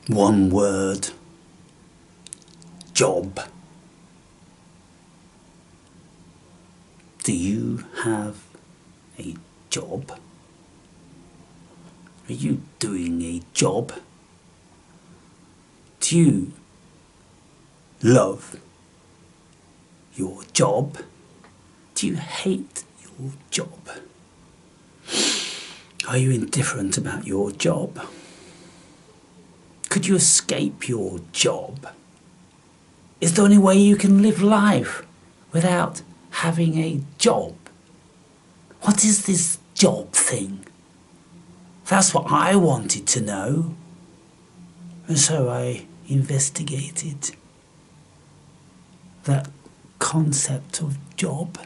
One word. Job. Do you have a job? Are you doing a job? Do you love your job? Do you hate your job? Are you indifferent about your job? Could you escape your job? Is there any way you can live life without having a job? What is this job thing? That's what I wanted to know. And so I investigated that concept of job.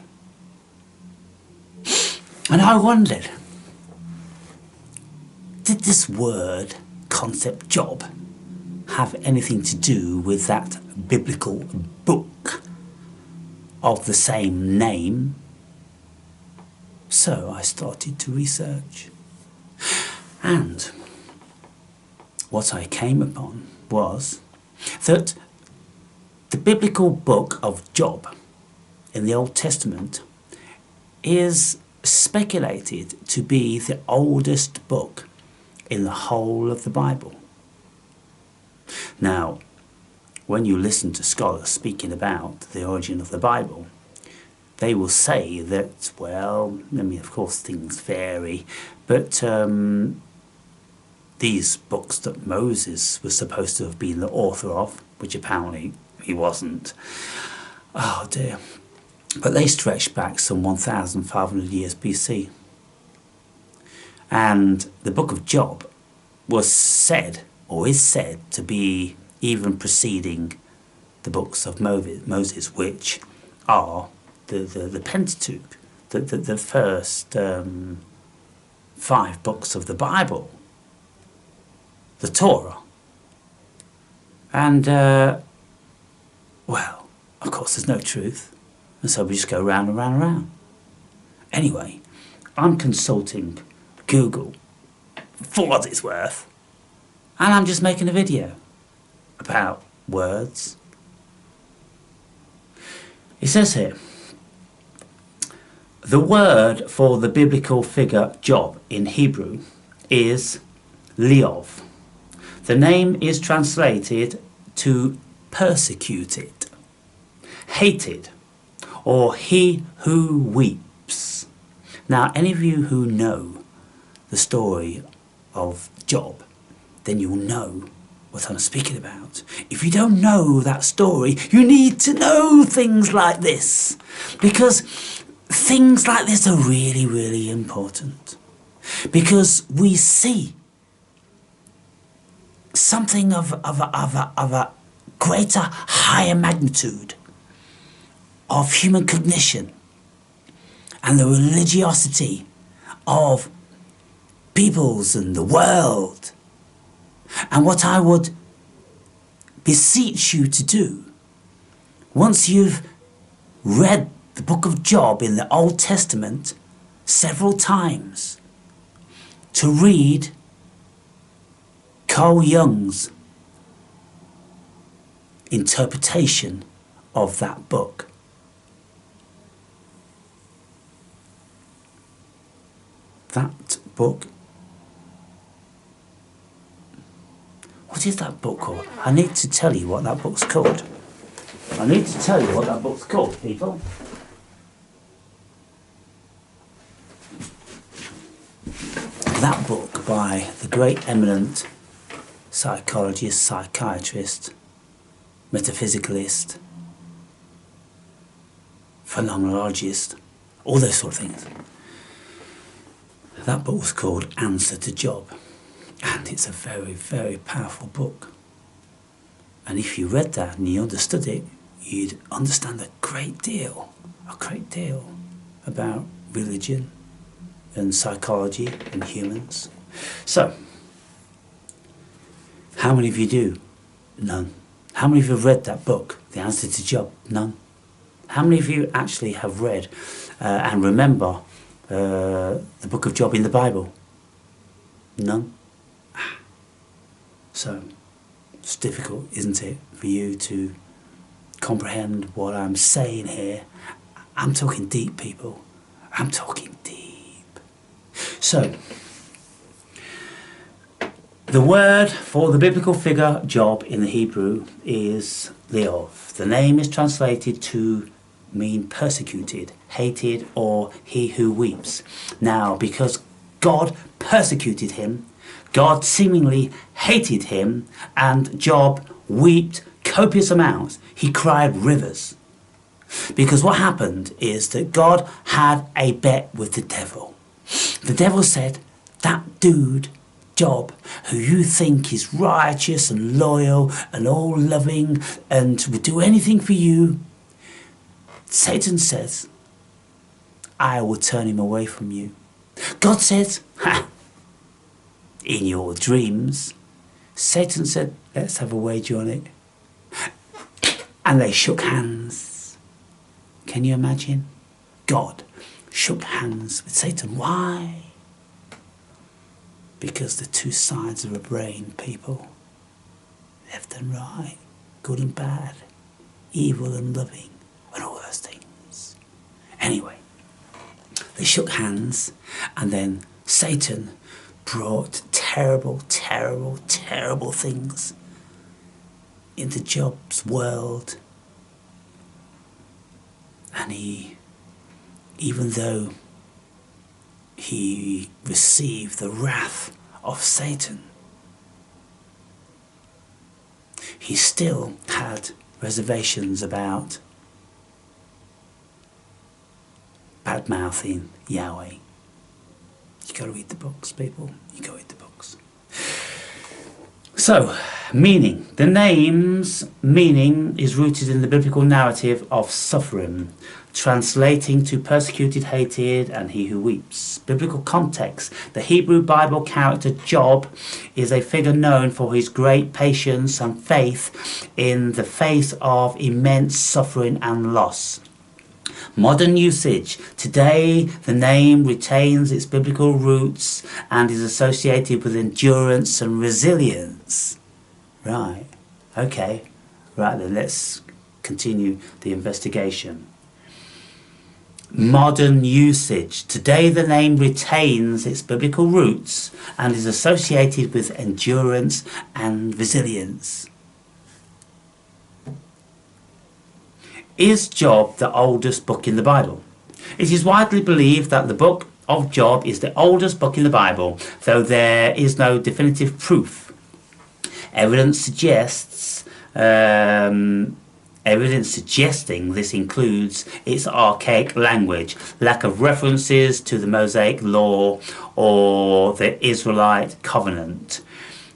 And I wondered, did this word, concept job, have anything to do with that biblical book of the same name? So I started to research. And what I came upon was that the biblical book of Job in the Old Testament is speculated to be the oldest book in the whole of the Bible. Now, when you listen to scholars speaking about the origin of the Bible, they will say that, well, I mean, of course things vary, but these books that Moses was supposed to have been the author of, which apparently he wasn't, oh dear, but they stretch back some 1,500 years BC. And the book of Job was said, or is said, to be even preceding the books of Moses, which are the Pentateuch, the first 5 books of the Bible, the Torah. And, well, of course there's no truth, and so we just go round and round and round. Anyway, I'm consulting Google for what it's worth, and I'm just making a video about words. It says here, the word for the biblical figure Job in Hebrew is Leov. The name is translated to persecuted, hated, or he who weeps. Now, any of you who know the story of Job, then you'll know what I'm speaking about. If you don't know that story, you need to know things like this, because things like this are really, really important, because we see something of a greater, higher magnitude of human cognition and the religiosity of peoples and the world. And what I would beseech you to do, once you've read the book of Job in the Old Testament several times, to read Carl Jung's interpretation of that book. That book. What is that book called? I need to tell you what that book's called. I need to tell you what that book's called, people. That book by the great eminent psychologist, psychiatrist, metaphysicalist, phenomenologist, all those sort of things. That book was called Answer to Job, and it's a very, very powerful book. And if you read that and you understood it, you'd understand a great deal about religion and psychology and humans. So, how many of you do? None. How many of you have read that book, The Answer to Job? None. How many of you actually have read and remember the book of Job in the Bible? None. So, It's difficult, isn't it, for you to comprehend what I'm saying here? I'm talking deep, people. I'm talking deep. So, the word for the biblical figure Job in the Hebrew is Leov. The name is translated to mean persecuted, hated, or he who weeps. Now, because God persecuted him, God seemingly hated him, and Job wept copious amounts. He cried rivers. Because what happened is that God had a bet with the devil. The devil said, that dude, Job, who you think is righteous and loyal and all loving and would do anything for you, Satan says, I will turn him away from you. God says, ha, in your dreams. Satan said, let's have a wager on it. And they shook hands. Can you imagine? God shook hands with Satan. Why? Because the two sides of a brain, people. Left and right, good and bad, evil and loving, and all those things. Anyway, they shook hands, and then Satan brought terrible, terrible, terrible things into Job's world. And he, even though he received the wrath of Satan, he still had reservations about bad-mouthing Yahweh. You got to read the books, people. You got to read the books. So, meaning. The name's meaning is rooted in the biblical narrative of suffering, translating to persecuted, hated, and he who weeps. Biblical context. The Hebrew Bible character Job is a figure known for his great patience and faith in the face of immense suffering and loss. Modern usage. Today, the name retains its biblical roots and is associated with endurance and resilience. Right. Okay. Right then, let's continue the investigation. Modern usage. Today, the name retains its biblical roots and is associated with endurance and resilience. Is Job the oldest book in the Bible? It is widely believed that the book of Job is the oldest book in the Bible, though there is no definitive proof. Evidence suggesting this includes its archaic language, lack of references to the Mosaic law or the Israelite covenant,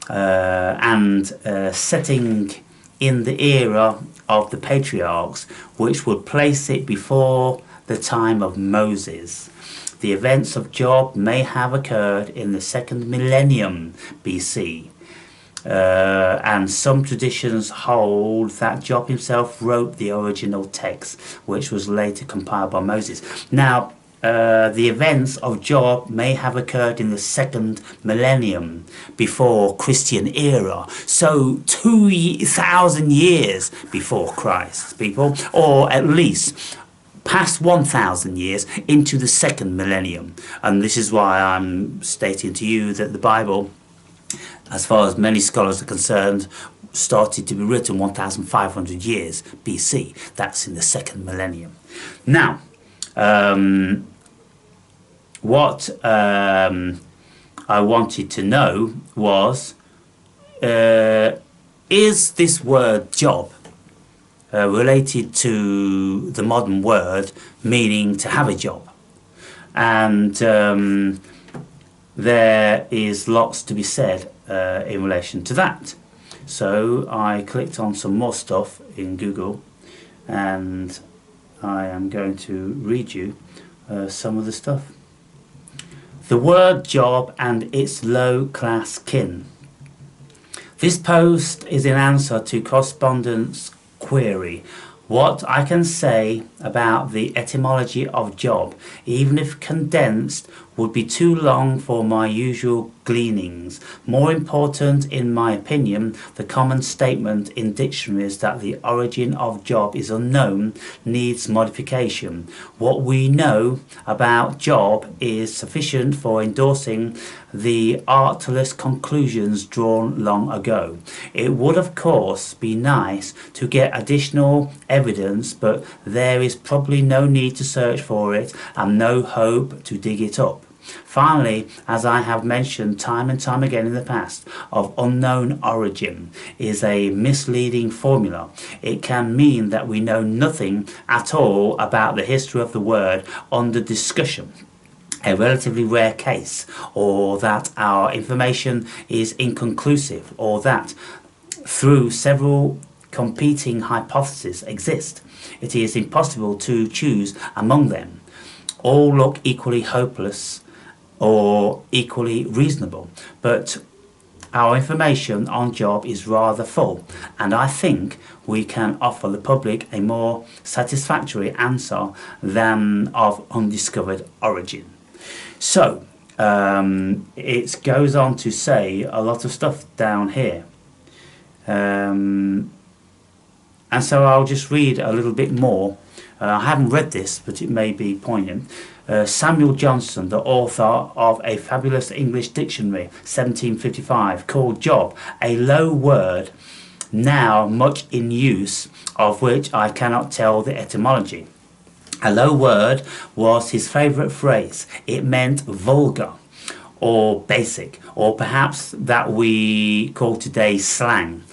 and setting in the era of the patriarchs, which would place it before the time of Moses. The events of Job may have occurred in the second millennium BC. And some traditions hold that Job himself wrote the original text, which was later compiled by Moses. Now, the events of Job may have occurred in the second millennium before Christian era, so 2,000 years before Christ, people, or at least past 1,000 years into the second millennium. And this is why I'm stating to you that the Bible, as far as many scholars are concerned, started to be written 1,500 years BC. That's in the second millennium. Now, what I wanted to know was, is this word job related to the modern word meaning to have a job? And there is lots to be said in relation to that. So I clicked on some more stuff in Google, and I am going to read you some of the stuff. The word job and its low-class kin. This post is in answer to correspondence query. What I can say about the etymology of job, even if condensed, would be too long for my usual gleanings. More important, in my opinion, the common statement in dictionaries that the origin of job is unknown needs modification. What we know about job is sufficient for endorsing the artless conclusions drawn long ago. It would of course be nice to get additional evidence, but there is probably no need to search for it and no hope to dig it up. Finally, as I have mentioned time and time again in the past, of unknown origin is a misleading formula. It can mean that we know nothing at all about the history of the word under discussion, a relatively rare case, or that our information is inconclusive, or that through several competing hypotheses exist, it is impossible to choose among them. All look equally hopeless or equally reasonable, but our information on job is rather full, and I think we can offer the public a more satisfactory answer than of undiscovered origin. So it goes on to say a lot of stuff down here, and so I'll just read a little bit more. I haven't read this, but it may be poignant. Samuel Johnson, the author of a fabulous English dictionary, 1755, called job a low word, now much in use, of which I cannot tell the etymology. A low word was his favourite phrase. It meant vulgar or basic, or perhaps that we call today slang.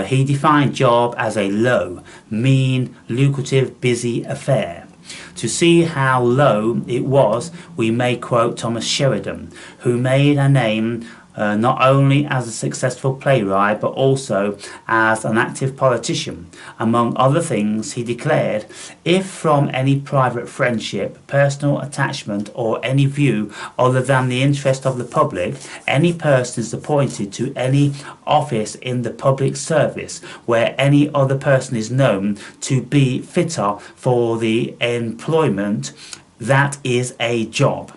He defined job as a low, mean, lucrative, busy affair. To see how low it was, we may quote Thomas Sheridan, who made a name not only as a successful playwright but also as an active politician. Among other things, he declared, if from any private friendship, personal attachment, or any view other than the interest of the public, any person is appointed to any office in the public service where any other person is known to be fitter for the employment, that is a job.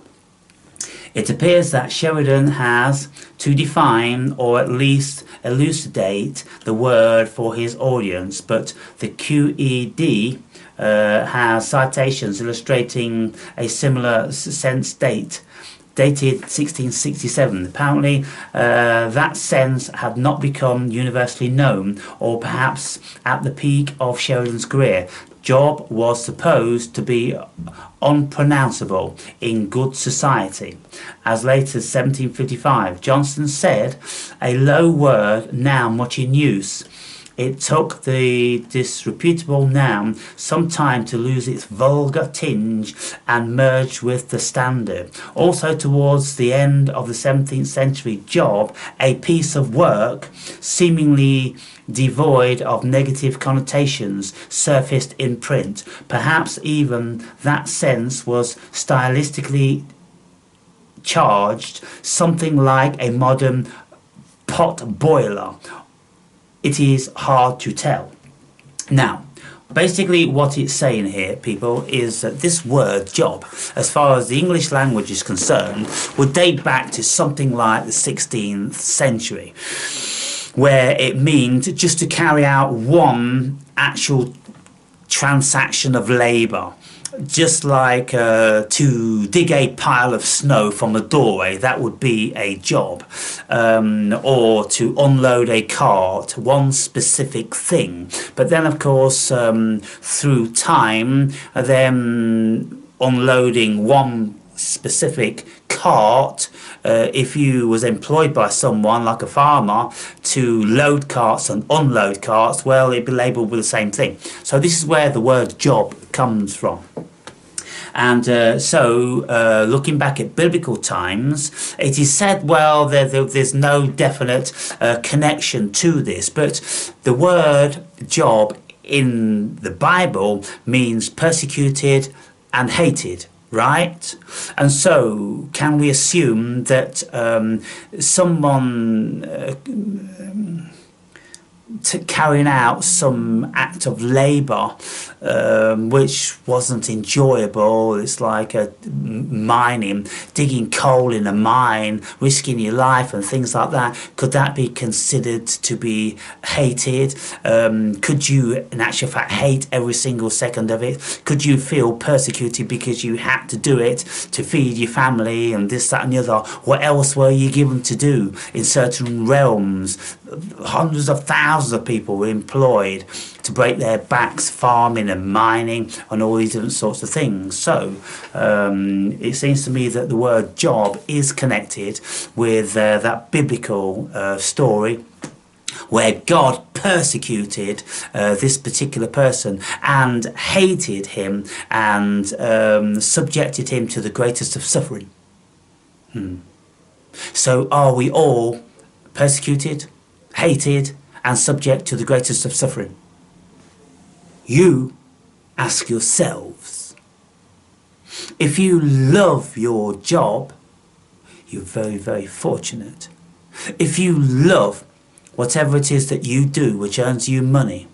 It appears that Sheridan has to define or at least elucidate the word for his audience, but the QED has citations illustrating a similar sense dated 1667. Apparently that sense had not become universally known, or perhaps at the peak of Sheridan's career, job was supposed to be unpronounceable in good society. As late as 1755, Johnson said, a low word now much in use. It took the disreputable noun some time to lose its vulgar tinge and merge with the standard. Also towards the end of the 17th century, job, a piece of work, seemingly devoid of negative connotations, surfaced in print. Perhaps even that sense was stylistically charged, something like a modern pot boiler. It is hard to tell. Now, basically what it's saying here, people, is that this word job, as far as the English language is concerned, would date back to something like the 16th century, where it means just to carry out one actual transaction of labour. Just like to dig a pile of snow from a doorway, that would be a job, or to unload a cart, one specific thing. But then of course through time, then unloading one specific cart, if you was employed by someone like a farmer to load carts and unload carts, well, it'd be labelled with the same thing. So this is where the word job comes from. And looking back at biblical times, it is said, well, there's no definite connection to this, but the word job in the Bible means persecuted and hated, right? And so can we assume that someone to carrying out some act of labour which wasn't enjoyable. It's like mining, digging coal in a mine, risking your life and things like that. Could that be considered to be hated? Could you in actual fact hate every single second of it? Could you feel persecuted because you had to do it to feed your family and this, that and the other? What else were you given to do in certain realms? Hundreds of thousands of people were employed to break their backs farming and mining and all these different sorts of things. So it seems to me that the word job is connected with that biblical story where God persecuted this particular person and hated him and subjected him to the greatest of suffering. So are we all persecuted, hated and subject to the greatest of suffering? You ask yourselves. If you love your job, you're very, very fortunate. If you love whatever it is that you do which earns you money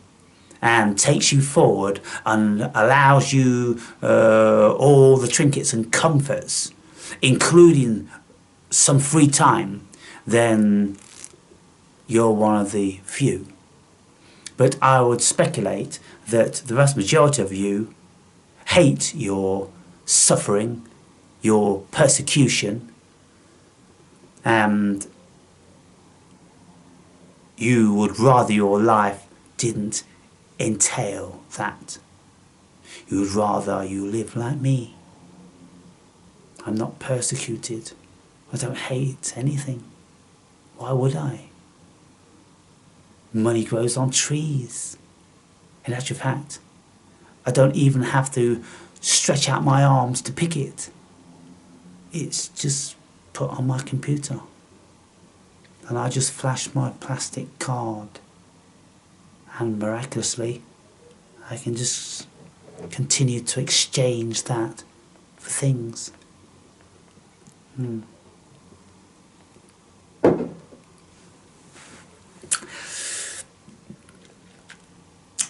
and takes you forward and allows you all the trinkets and comforts, including some free time, then you're one of the few. But I would speculate that the vast majority of you hate your suffering, your persecution, and you would rather your life didn't entail that. You would rather you live like me. I'm not persecuted. I don't hate anything. Why would I? Money grows on trees. In actual fact, I don't even have to stretch out my arms to pick it. It's just put on my computer. And I just flash my plastic card. And miraculously, I can just continue to exchange that for things.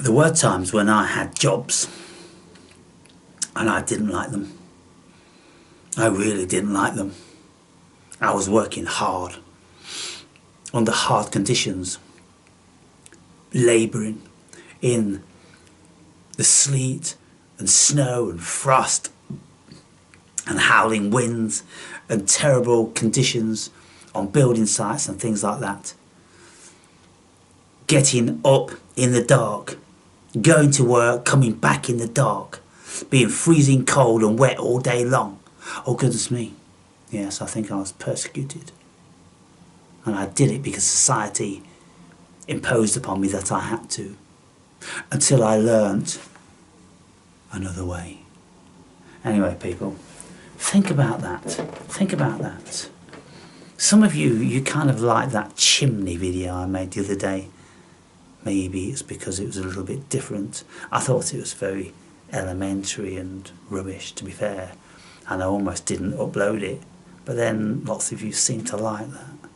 There were times when I had jobs and I didn't like them. I really didn't like them. I was working hard, under hard conditions, labouring in the sleet and snow and frost and howling winds and terrible conditions on building sites and things like that. Getting up in the dark, going to work, coming back in the dark, being freezing cold and wet all day long. Oh goodness me. Yes, I think I was persecuted. And I did it because society imposed upon me that I had to. Until I learnt another way. Anyway, people, think about that. Think about that. Some of you kind of like that chimney video I made the other day. Maybe it's because it was a little bit different. I thought it was very elementary and rubbish, to be fair. And I almost didn't upload it. But then lots of you seem to like that.